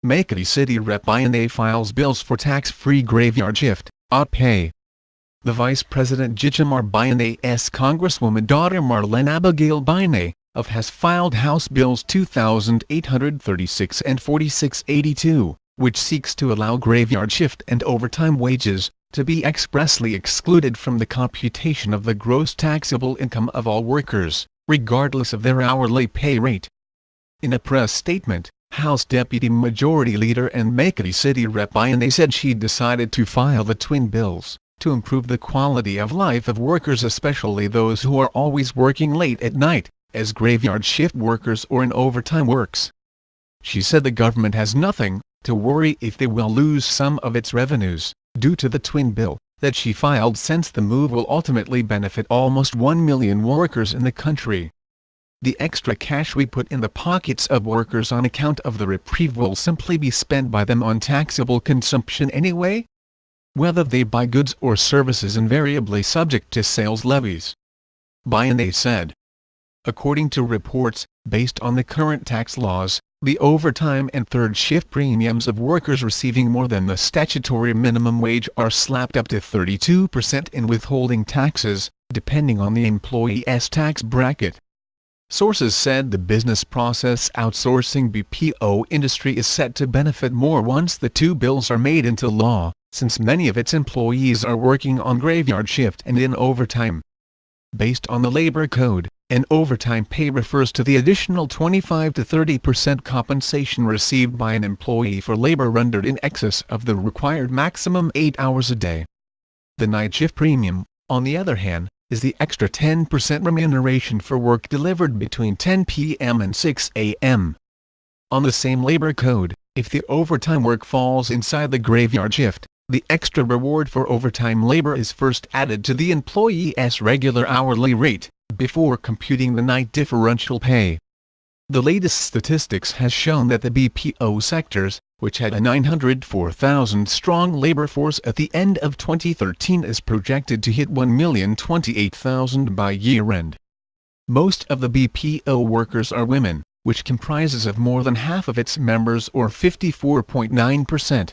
Makati City Rep Binay files bills for tax-free graveyard shift, odd pay. The Vice President Jijamar Binay's Congresswoman daughter Marlene Abigail Binay, of has filed House Bills 2836 and 4682, which seeks to allow graveyard shift and overtime wages to be expressly excluded from the computation of the gross taxable income of all workers, regardless of their hourly pay rate. In a press statement, House Deputy Majority Leader and Makati City Rep Binay said she decided to file the twin bills to improve the quality of life of workers, especially those who are always working late at night, as graveyard shift workers or in overtime works. She said the government has nothing to worry if they will lose some of its revenues due to the twin bill that she filed, since the move will ultimately benefit almost 1 million workers in the country. The extra cash we put in the pockets of workers on account of the reprieve will simply be spent by them on taxable consumption anyway, whether they buy goods or services invariably subject to sales levies, Binay said. According to reports, based on the current tax laws, the overtime and third shift premiums of workers receiving more than the statutory minimum wage are slapped up to 32% in withholding taxes, depending on the employee's tax bracket. Sources said the business process outsourcing BPO industry is set to benefit more once the two bills are made into law, since many of its employees are working on graveyard shift and in overtime. Based on the Labor Code, an overtime pay refers to the additional 25 to 30% compensation received by an employee for labor rendered in excess of the required maximum 8 hours a day. The night shift premium, on the other hand, is the extra 10% remuneration for work delivered between 10 p.m. and 6 a.m. On the same Labor Code, if the overtime work falls inside the graveyard shift, the extra reward for overtime labor is first added to the employee's regular hourly rate, before computing the night differential pay. The latest statistics has shown that the BPO sectors, which had a 904,000-strong labor force at the end of 2013, is projected to hit 1,028,000 by year-end. Most of the BPO workers are women, which comprises of more than half of its members, or 54.9%.